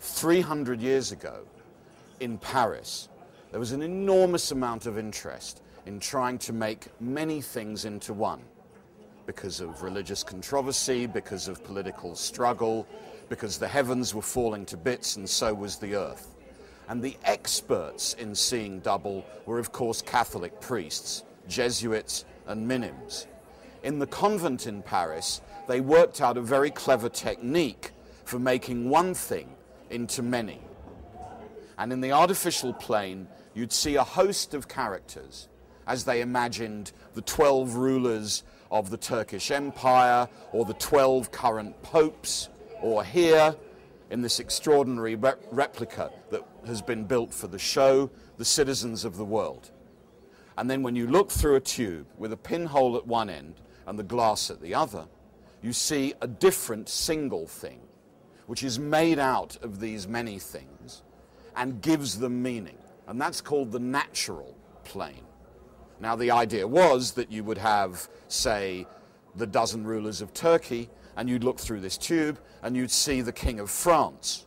300 years ago in Paris, there was an enormous amount of interest in trying to make many things into one, because of religious controversy, because of political struggle, because the heavens were falling to bits and so was the earth. And the experts in seeing double were, of course, Catholic priests, Jesuits and minims. In the convent in Paris, they worked out a very clever technique for making one thing into many. And in the artificial plane, you'd see a host of characters as they imagined the 12 rulers of the Turkish Empire, or the 12 current popes, or here, in this extraordinary replica that has been built for the show, the citizens of the world. And then when you look through a tube with a pinhole at one end and the glass at the other, you see a different single thing, which is made out of these many things and gives them meaning. And that's called the natural plane. Now, the idea was that you would have, say, the dozen rulers of Turkey, and you'd look through this tube and you'd see the King of France.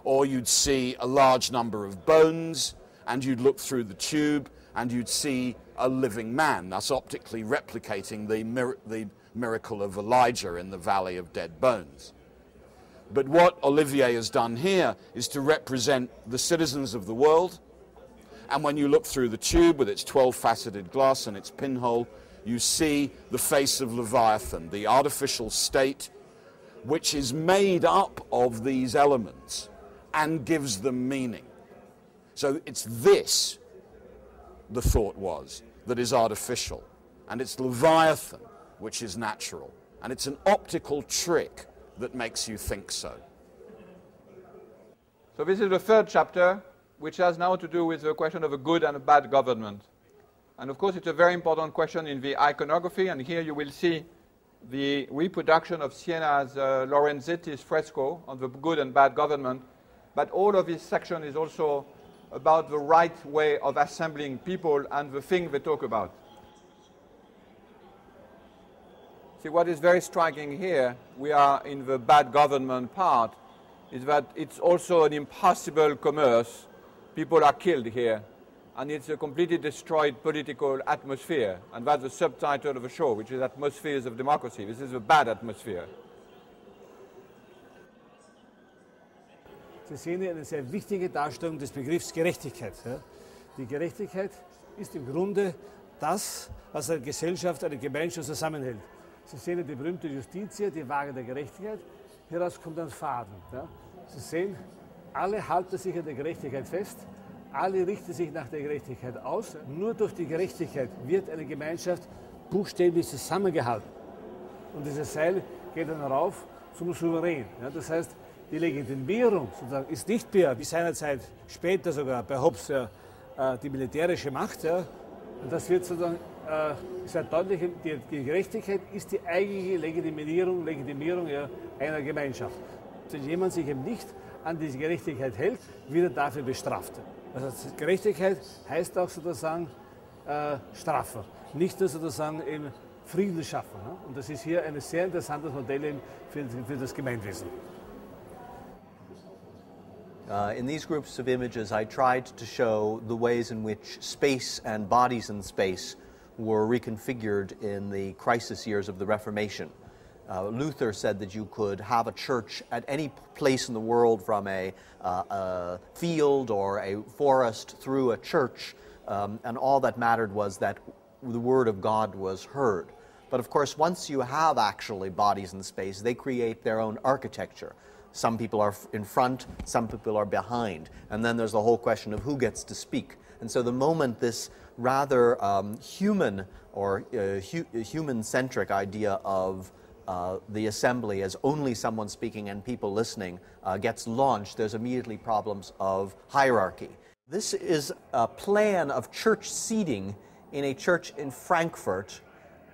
Or you'd see a large number of bones, and you'd look through the tube and you'd see a living man, thus optically replicating the miracle of Elijah in the Valley of Dead Bones. But what Olivier has done here is to represent the citizens of the world, and when you look through the tube with its 12-faceted glass and its pinhole, you see the face of Leviathan, the artificial state, which is made up of these elements and gives them meaning. So it's this, the thought was, that is artificial, and it's Leviathan, which is natural, and it's an optical trick that makes you think so. So this is the third chapter, which has now to do with the question of a good and a bad government. And of course, it's a very important question in the iconography, and here you will see the reproduction of Siena's Lorenzetti's fresco on the good and bad government. But all of this section is also about the right way of assembling people and the thing they talk about. See, what is very striking here, we are in the bad government part, is that it's also an impossible commerce. People are killed here, and it's a completely destroyed political atmosphere. And that's the subtitle of the show, which is Atmospheres of Democracy. This is a bad atmosphere. Sie sehen hier eine sehr wichtige Darstellung des Begriffs Gerechtigkeit. Die Gerechtigkeit ist im Grunde das, was eine Gesellschaft, eine Gemeinschaft zusammenhält. Sie sehen die berühmte Justitia, die Waage der Gerechtigkeit. Hieraus kommt ein Faden. Sie sehen, alle halten sich an der Gerechtigkeit fest, alle richten sich nach der Gerechtigkeit aus. Nur durch die Gerechtigkeit wird eine Gemeinschaft buchstäblich zusammengehalten. Und dieses Seil geht dann rauf zum Souverän. Das heißt, die Legitimierung sozusagen ist nicht mehr, wie seinerzeit später sogar bei Hobbes, die militärische Macht. Und das wird sozusagen sehr deutlich, die Gerechtigkeit ist die eigentliche Legitimierung einer Gemeinschaft. Wenn jemand sich eben nicht an diese Gerechtigkeit hält, wird er dafür bestraft. Also Gerechtigkeit heißt auch sozusagen Strafe, nicht nur sozusagen eben Frieden schaffen. Und das ist hier ein sehr interessantes Modell für das Gemeinwesen. In these groups of images, I tried to show the ways in which space and bodies in space were reconfigured in the crisis years of the Reformation. Luther said that you could have a church at any place in the world, from a field or a forest through a church, and all that mattered was that the word of God was heard. But of course, once you have actually bodies in space, they create their own architecture. Some people are in front, some people are behind, and then there's the whole question of who gets to speak. And so the moment this rather human or human-centric idea of the assembly as only someone speaking and people listening gets launched, there's immediately problems of hierarchy. This is a plan of church seating in a church in Frankfurt,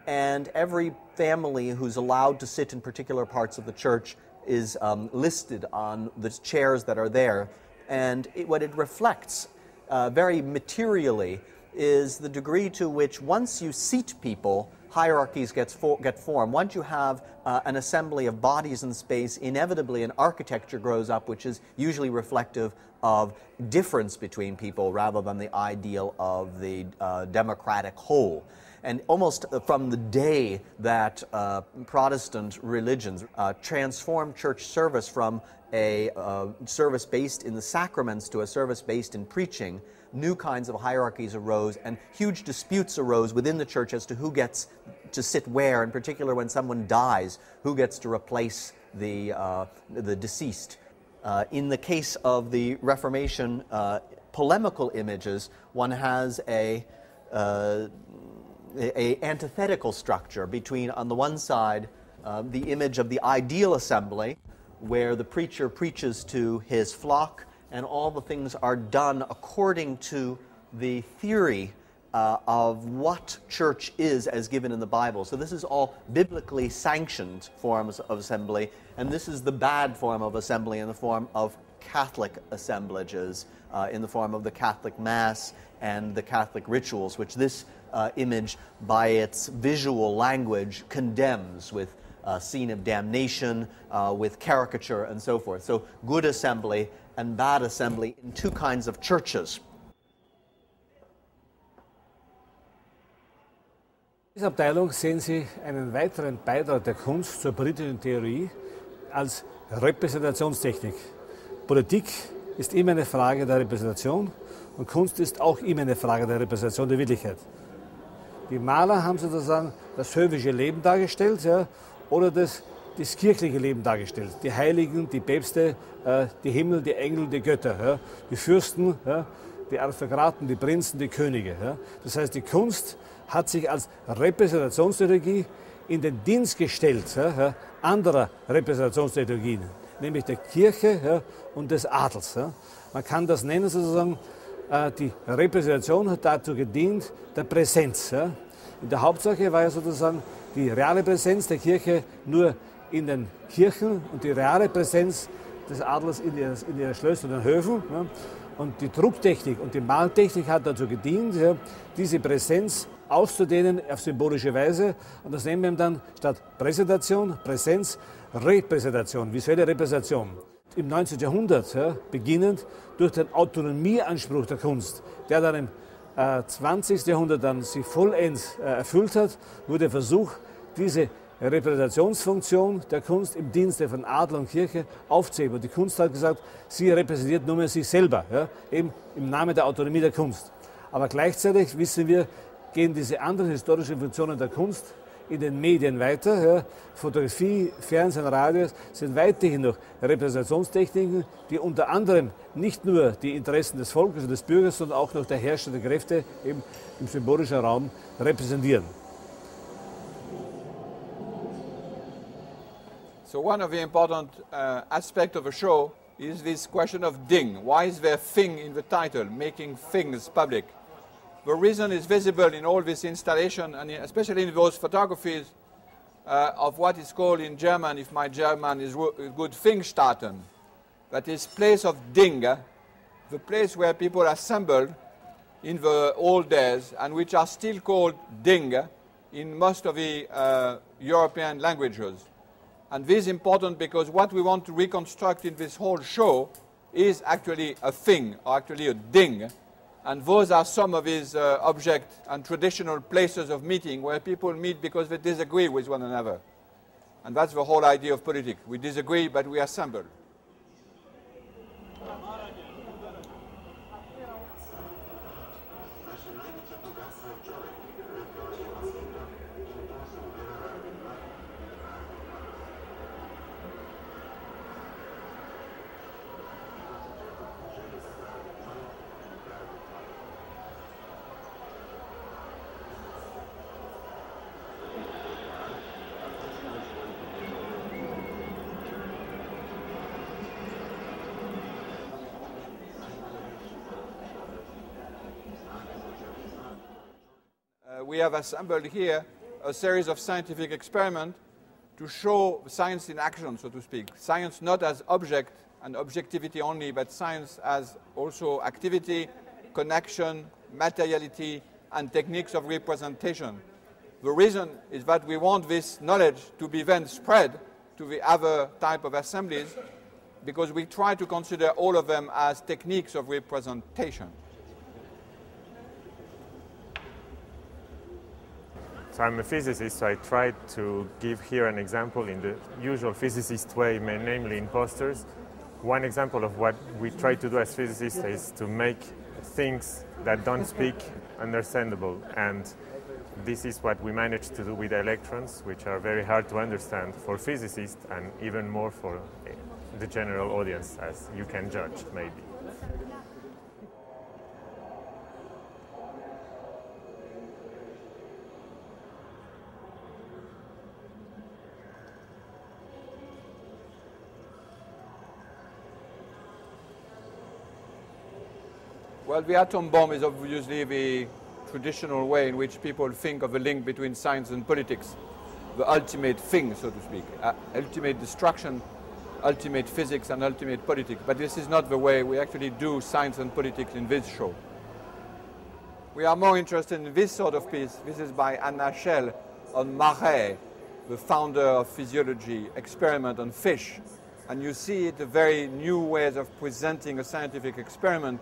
and every family who's allowed to sit in particular parts of the church is listed on the chairs that are there. And what it reflects very materially is the degree to which once you seat people, hierarchies get formed. Once you have an assembly of bodies in space, inevitably an architecture grows up which is usually reflective of difference between people rather than the ideal of the democratic whole. And almost from the day that Protestant religions transformed church service from a service based in the sacraments to a service based in preaching, new kinds of hierarchies arose and huge disputes arose within the church as to who gets to sit where, in particular when someone dies, who gets to replace the deceased. In the case of the Reformation polemical images, one has a antithetical structure between, on the one side, the image of the ideal assembly, where the preacher preaches to his flock and all the things are done according to the theory of what church is as given in the Bible. So this is all biblically sanctioned forms of assembly, and this is the bad form of assembly in the form of Catholic assemblages, in the form of the Catholic Mass and the Catholic rituals, which this image, by its visual language, condemns with scene of damnation, with caricature, and so forth. So good assembly and bad assembly in two kinds of churches. In dieser Abteilung sehen Sie einen weiteren Beitrag der Kunst zur politischen Theorie als Repräsentationstechnik. Politik ist immer eine Frage der Repräsentation und Kunst ist auch immer eine Frage der Repräsentation der Wirklichkeit. Die Maler haben sozusagen das höfische Leben dargestellt, ja, oder das kirchliche Leben dargestellt. Die Heiligen, die Päpste, die Himmel, die Engel, die Götter, ja, die Fürsten, ja, die Aristokraten, die Prinzen, die Könige. Ja. Das heißt, die Kunst hat sich als Repräsentationstheologie in den Dienst gestellt, ja, anderer Repräsentationstheologien, nämlich der Kirche, ja, und des Adels. Ja. Man kann das nennen sozusagen, die Repräsentation hat dazu gedient, der Präsenz. Ja. In der Hauptsache war ja sozusagen die reale Präsenz der Kirche nur in den Kirchen und die reale Präsenz des Adels in ihren Schlössern und den Höfen. Ja. Und die Drucktechnik und die Maltechnik hat dazu gedient, ja, diese Präsenz auszudehnen auf symbolische Weise. Und das nennen wir dann statt Präsentation, Präsenz, Repräsentation, visuelle Repräsentation. Im 19. Jahrhundert, ja, beginnend durch den Autonomieanspruch der Kunst, der dann im 20. Jahrhundert dann sich vollends erfüllt hat, wurde versucht, diese Repräsentationsfunktion der Kunst im Dienste von Adel und Kirche aufzuheben. Und die Kunst hat gesagt, sie repräsentiert nur mehr sich selber, ja, eben im Namen der Autonomie der Kunst. Aber gleichzeitig wissen wir, gehen diese anderen historischen Funktionen der Kunst in den Medien weiter. Ja. Fotografie, Fernsehen, Radio sind weiterhin noch Repräsentationstechniken, die unter anderem nicht nur die Interessen des Volkes und des Bürgers, sondern auch noch der herrschenden Kräfte eben im symbolischen Raum repräsentieren. So one of the important aspects of a show is this question of ding. Why is there thing in the title, making things public? The reason is visible in all this installation, and especially in those photographies of what is called in German, if my German is good, Thingstatten. That is place of ding, the place where people assembled in the old days, and which are still called ding in most of the European languages. And this is important because what we want to reconstruct in this whole show is actually a thing, or actually a ding. And those are some of his objects and traditional places of meeting where people meet because they disagree with one another. And that's the whole idea of politics. We disagree, but we assemble. We have assembled here a series of scientific experiments to show science in action, so to speak. Science not as object and objectivity only, but science as also activity, connection, materiality, and techniques of representation. The reason is that we want this knowledge to be then spread to the other type of assemblies, because we try to consider all of them as techniques of representation. So I'm a physicist, so I tried to give here an example in the usual physicist way, namely in posters. One example of what we try to do as physicists is to make things that don't speak understandable, and this is what we managed to do with electrons, which are very hard to understand for physicists and even more for the general audience, as you can judge, maybe. Well, the atom bomb is obviously the traditional way in which people think of the link between science and politics, the ultimate thing, so to speak, ultimate destruction, ultimate physics, and ultimate politics. But this is not the way we actually do science and politics in this show. We are more interested in this sort of piece. This is by Anna Schell on Marais, the founder of physiology, experiment on fish. And you see it, the very new ways of presenting a scientific experiment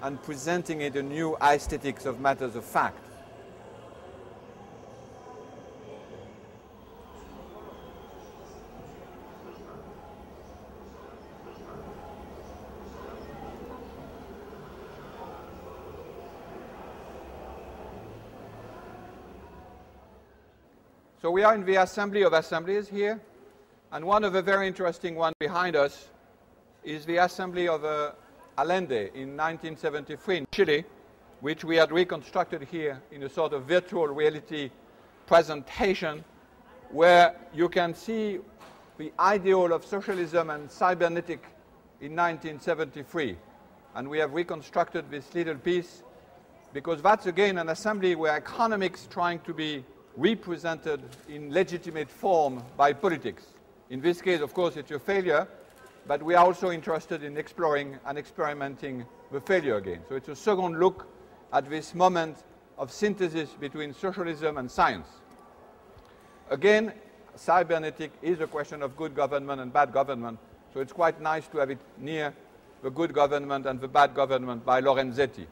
and presenting it a new aesthetics of matters of fact. So we are in the assembly of assemblies here, and one of the very interesting ones behind us is the assembly of Allende in 1973 in Chile, which we had reconstructed here in a sort of virtual reality presentation, where you can see the ideal of socialism and cybernetic in 1973. And we have reconstructed this little piece because that's again an assembly where economics trying to be represented in legitimate form by politics. In this case, of course, it's a failure, but we are also interested in exploring and experimenting the failure again. So it's a second look at this moment of synthesis between socialism and science. Again, cybernetic is a question of good government and bad government, so it's quite nice to have it near the good government and the bad government by Lorenzetti.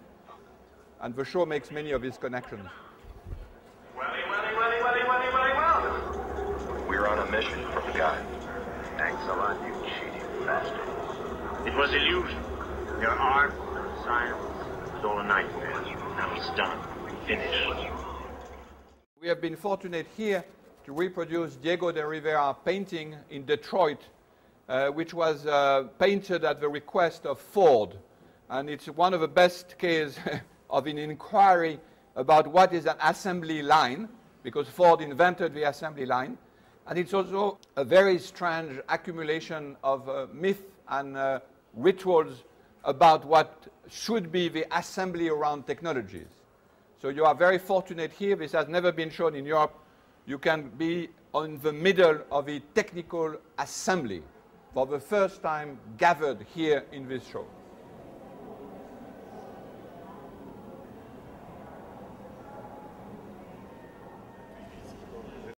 And the show makes many of these connections. We're on a mission from God. Thanks a lot, you cheating bastard. It was illusion. Your art, science, was all a nightmare. Now it's done. Finished. We have been fortunate here to reproduce Diego de Rivera painting in Detroit, which was painted at the request of Ford. And it's one of the best cases of an inquiry about what is an assembly line, because Ford invented the assembly line. And it's also a very strange accumulation of myth and rituals about what should be the assembly around technologies. So you are very fortunate here. This has never been shown in Europe. You can be in the middle of a technical assembly for the first time gathered here in this show.